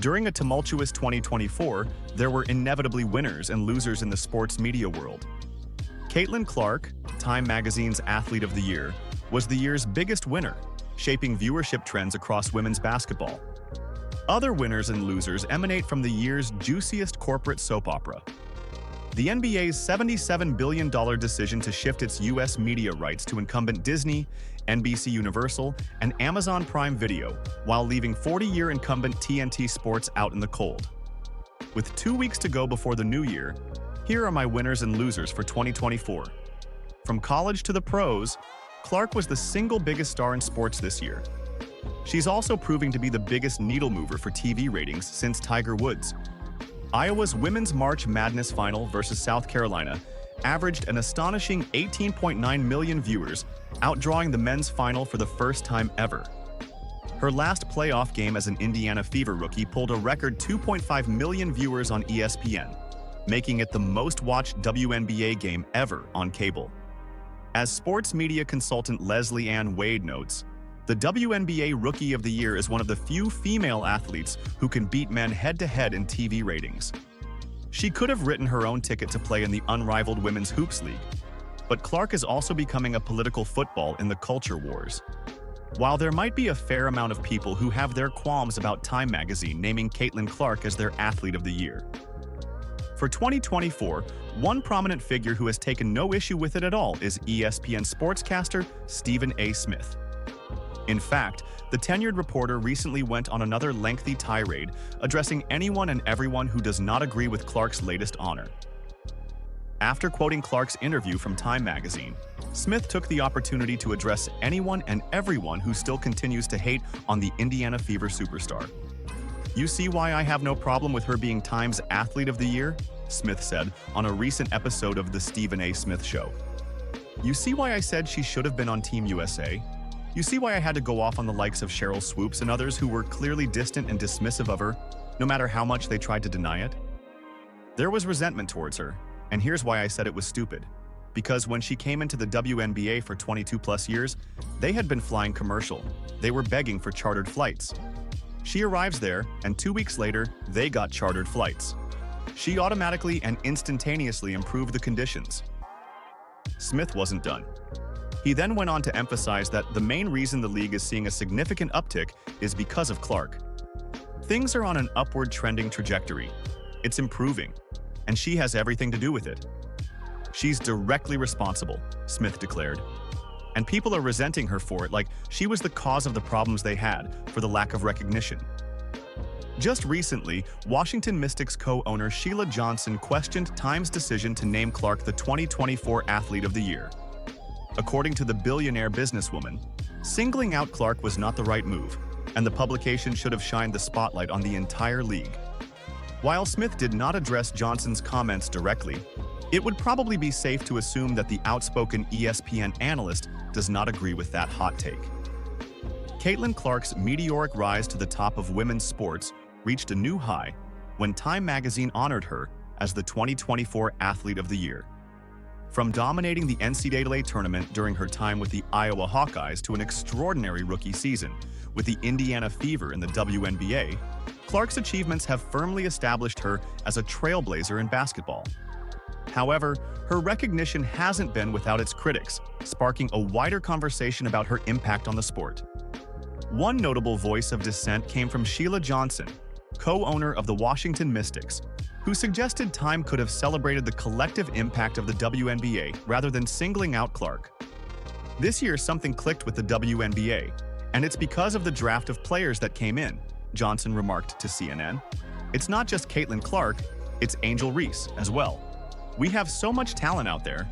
During a tumultuous 2024, there were inevitably winners and losers in the sports media world. Caitlyn Clark, Time Magazine's Athlete of the Year, was the year's biggest winner, shaping viewership trends across women's basketball. Other winners and losers emanate from the year's juiciest corporate soap opera. The NBA's $77 billion decision to shift its U.S. media rights to incumbent Disney, NBC Universal, and Amazon Prime Video, while leaving 40-year incumbent TNT Sports out in the cold. With 2 weeks to go before the new year, here are my winners and losers for 2024. From college to the pros, Clark was the single biggest star in sports this year. She's also proving to be the biggest needle mover for TV ratings since Tiger Woods. Iowa's Women's March Madness Final versus South Carolina averaged an astonishing 18.9 million viewers, outdrawing the men's final for the first time ever. Her last playoff game as an Indiana Fever rookie pulled a record 2.5 million viewers on ESPN, making it the most-watched WNBA game ever on cable. As sports media consultant Leslie Ann Wade notes, the WNBA Rookie of the Year is one of the few female athletes who can beat men head-to-head in TV ratings. She could have written her own ticket to play in the unrivaled Women's Hoops League, but Clark is also becoming a political football in the culture wars. While there might be a fair amount of people who have their qualms about Time Magazine naming Caitlyn Clark as their Athlete of the Year. For 2024, one prominent figure who has taken no issue with it at all is ESPN sportscaster Stephen A. Smith. In fact, the tenured reporter recently went on another lengthy tirade addressing anyone and everyone who does not agree with Clark's latest honor. After quoting Clark's interview from Time Magazine, Smith took the opportunity to address anyone and everyone who still continues to hate on the Indiana Fever superstar. "You see why I have no problem with her being Time's Athlete of the Year?" Smith said on a recent episode of The Stephen A. Smith Show. "You see why I said she should have been on Team USA? You see why I had to go off on the likes of Cheryl Swoops and others who were clearly distant and dismissive of her, no matter how much they tried to deny it? There was resentment towards her, and here's why I said it was stupid. Because when she came into the WNBA for 22+ years, they had been flying commercial. They were begging for chartered flights. She arrives there, and 2 weeks later, they got chartered flights. She automatically and instantaneously improved the conditions." Smith wasn't done. He then went on to emphasize that the main reason the league is seeing a significant uptick is because of Clark. "Things are on an upward trending trajectory. It's improving, and she has everything to do with it. She's directly responsible," Smith declared. "And people are resenting her for it, like she was the cause of the problems they had, for the lack of recognition." Just recently, Washington Mystics co-owner Sheila Johnson questioned Time's decision to name Clark the 2024 Athlete of the Year. According to the billionaire businesswoman, singling out Clark was not the right move, and the publication should have shined the spotlight on the entire league. While Smith did not address Johnson's comments directly, it would probably be safe to assume that the outspoken ESPN analyst does not agree with that hot take. Caitlyn Clark's meteoric rise to the top of women's sports reached a new high when Time Magazine honored her as the 2024 Athlete of the Year. From dominating the NCAA tournament during her time with the Iowa Hawkeyes to an extraordinary rookie season with the Indiana Fever in the WNBA, Clark's achievements have firmly established her as a trailblazer in basketball. However, her recognition hasn't been without its critics, sparking a wider conversation about her impact on the sport. One notable voice of dissent came from Sheila Johnson, co-owner of the Washington Mystics, who suggested Time could have celebrated the collective impact of the WNBA rather than singling out Clark. "This year something clicked with the WNBA, and it's because of the draft of players that came in," Johnson remarked to CNN. "It's not just Caitlyn Clark, it's Angel Reese as well. We have so much talent out there."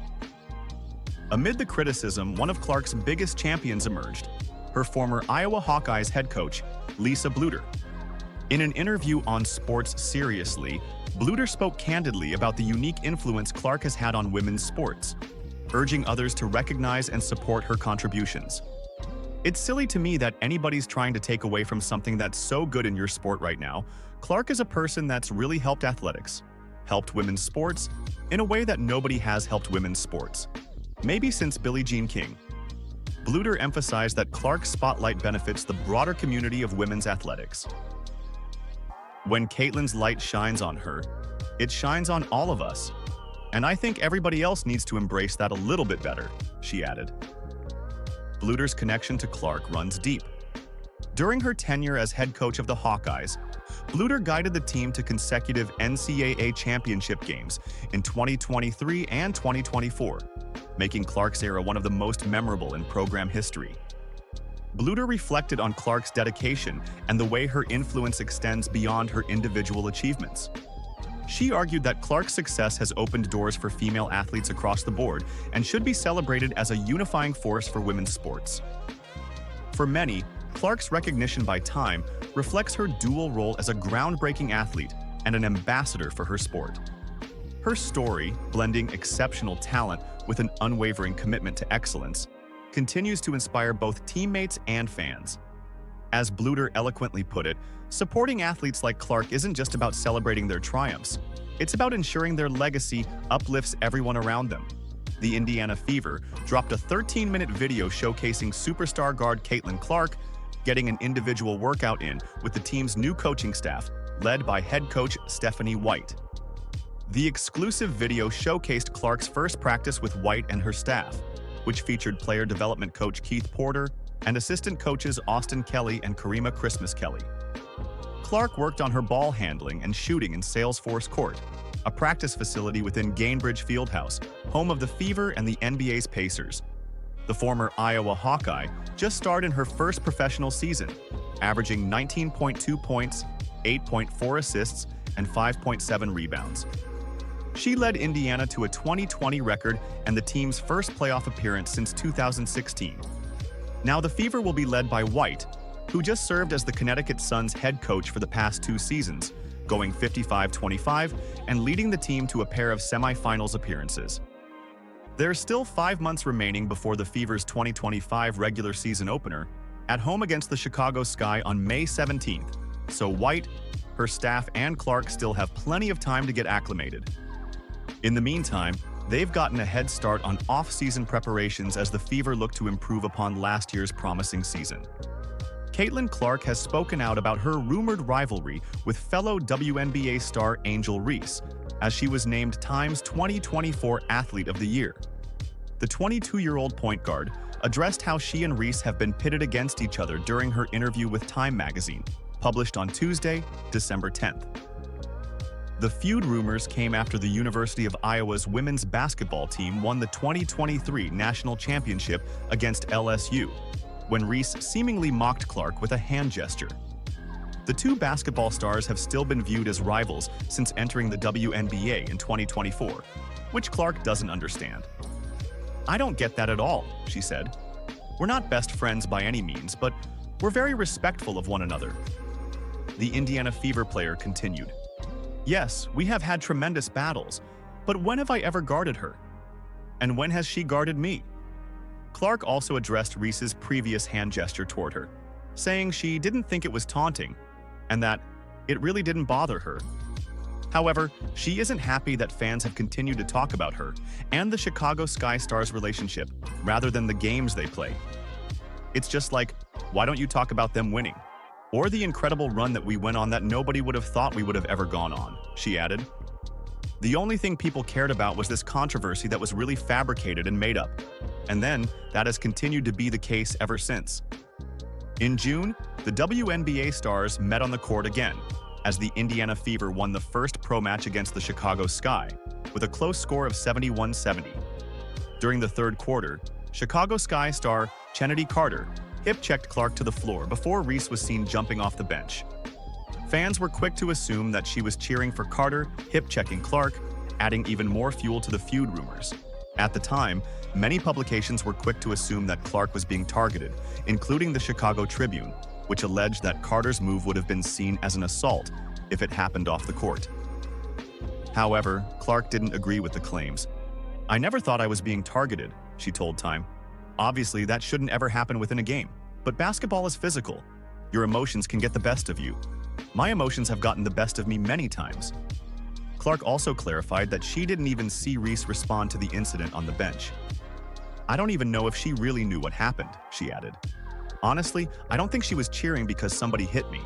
Amid the criticism, one of Clark's biggest champions emerged, her former Iowa Hawkeyes head coach, Lisa Bluder. In an interview on Sports Seriously, Bluder spoke candidly about the unique influence Clark has had on women's sports, urging others to recognize and support her contributions. "It's silly to me that anybody's trying to take away from something that's so good in your sport right now. Clark is a person that's really helped athletics, helped women's sports, in a way that nobody has helped women's sports. Maybe since Billie Jean King." Bluder emphasized that Clark's spotlight benefits the broader community of women's athletics. When Caitlyn's light shines on her, it shines on all of us. And I think everybody else needs to embrace that a little bit better, she added. Bler's connection to Clark runs deep. During her tenure as head coach of the Hawkeyes, Bler guided the team to consecutive NCAA championship games in 2023 and 2024, making Clark's era one of the most memorable in program history. Bler reflected on Clark's dedication and the way her influence extends beyond her individual achievements. She argued that Clark's success has opened doors for female athletes across the board and should be celebrated as a unifying force for women's sports. For many, Clark's recognition by Time reflects her dual role as a groundbreaking athlete and an ambassador for her sport. Her story, blending exceptional talent with an unwavering commitment to excellence, continues to inspire both teammates and fans. As Bler eloquently put it, supporting athletes like Clark isn't just about celebrating their triumphs. It's about ensuring their legacy uplifts everyone around them. The Indiana Fever dropped a 13-minute video showcasing superstar guard Caitlyn Clark getting an individual workout in with the team's new coaching staff, led by head coach Stephani White. The exclusive video showcased Clark's first practice with White and her staff, which featured player development coach Keith Porter and assistant coaches Austin Kelly and Karima Christmas Kelly. Clark worked on her ball handling and shooting in Salesforce Court, a practice facility within Gainbridge Fieldhouse, home of the Fever and the NBA's Pacers. The former Iowa Hawkeye just starred in her first professional season, averaging 19.2 points, 8.4 assists, and 5.7 rebounds. She led Indiana to a 2020 record and the team's first playoff appearance since 2016. Now the Fever will be led by White, who just served as the Connecticut Sun's head coach for the past 2 seasons, going 55-25 and leading the team to a pair of semifinals appearances. There's still 5 months remaining before the Fever's 2025 regular season opener, at home against the Chicago Sky on May 17th, so White, her staff, and Clark still have plenty of time to get acclimated. In the meantime, they've gotten a head start on off-season preparations as the Fever look to improve upon last year's promising season. Caitlyn Clark has spoken out about her rumored rivalry with fellow WNBA star Angel Reese, as she was named Time's 2024 Athlete of the Year. The 22-year-old point guard addressed how she and Reese have been pitted against each other during her interview with Time magazine, published on Tuesday, December 10th. The feud rumors came after the University of Iowa's women's basketball team won the 2023 national championship against LSU, when Reese seemingly mocked Clark with a hand gesture. The two basketball stars have still been viewed as rivals since entering the WNBA in 2024, which Clark doesn't understand. "I don't get that at all," she said. "We're not best friends by any means, but we're very respectful of one another." The Indiana Fever player continued, "Yes, we have had tremendous battles, but when have I ever guarded her? And when has she guarded me?" Clark also addressed Reese's previous hand gesture toward her, saying she didn't think it was taunting, and that it really didn't bother her. However, she isn't happy that fans have continued to talk about her and the Chicago Sky Stars relationship rather than the games they play. "It's just like, why don't you talk about them winning? Or the incredible run that we went on that nobody would have thought we would have ever gone on," she added. "The only thing people cared about was this controversy that was really fabricated and made up. And then, that has continued to be the case ever since." In June, the WNBA stars met on the court again, as the Indiana Fever won the first pro match against the Chicago Sky, with a close score of 71-70. During the third quarter, Chicago Sky star Chennedy Carter hip-checked Clark to the floor before Reese was seen jumping off the bench. Fans were quick to assume that she was cheering for Carter, hip-checking Clark, adding even more fuel to the feud rumors. At the time, many publications were quick to assume that Clark was being targeted, including the Chicago Tribune, which alleged that Carter's move would have been seen as an assault if it happened off the court. However, Clark didn't agree with the claims. "I never thought I was being targeted," she told Time. "Obviously, that shouldn't ever happen within a game. But basketball is physical. Your emotions can get the best of you. My emotions have gotten the best of me many times." Clark also clarified that she didn't even see Reese respond to the incident on the bench. "I don't even know if she really knew what happened," she added. "Honestly, I don't think she was cheering because somebody hit me.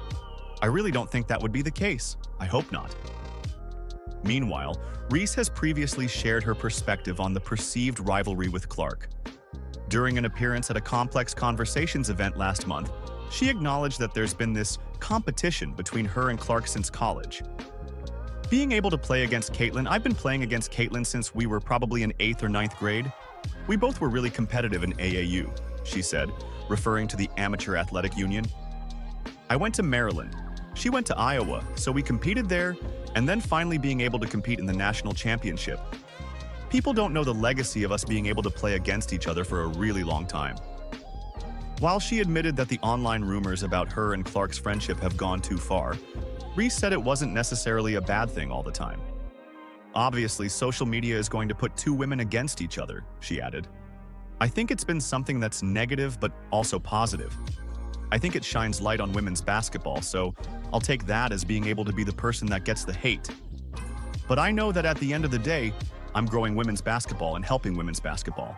I really don't think that would be the case. I hope not. Meanwhile, Reese has previously shared her perspective on the perceived rivalry with Clark. During an appearance at a Complex Conversations event last month, she acknowledged that there's been this competition between her and Clark since college. Being able to play against Caitlyn, I've been playing against Caitlyn since we were probably in 8th or 9th grade. We both were really competitive in AAU, she said, referring to the Amateur Athletic Union. I went to Maryland. She went to Iowa, so we competed there, and then finally being able to compete in the national championship. People don't know the legacy of us being able to play against each other for a really long time. While she admitted that the online rumors about her and Clark's friendship have gone too far, Reese said it wasn't necessarily a bad thing all the time. Obviously, social media is going to put two women against each other, she added. I think it's been something that's negative but also positive. I think it shines light on women's basketball, so I'll take that as being able to be the person that gets the hate. But I know that at the end of the day, I'm growing women's basketball and helping women's basketball.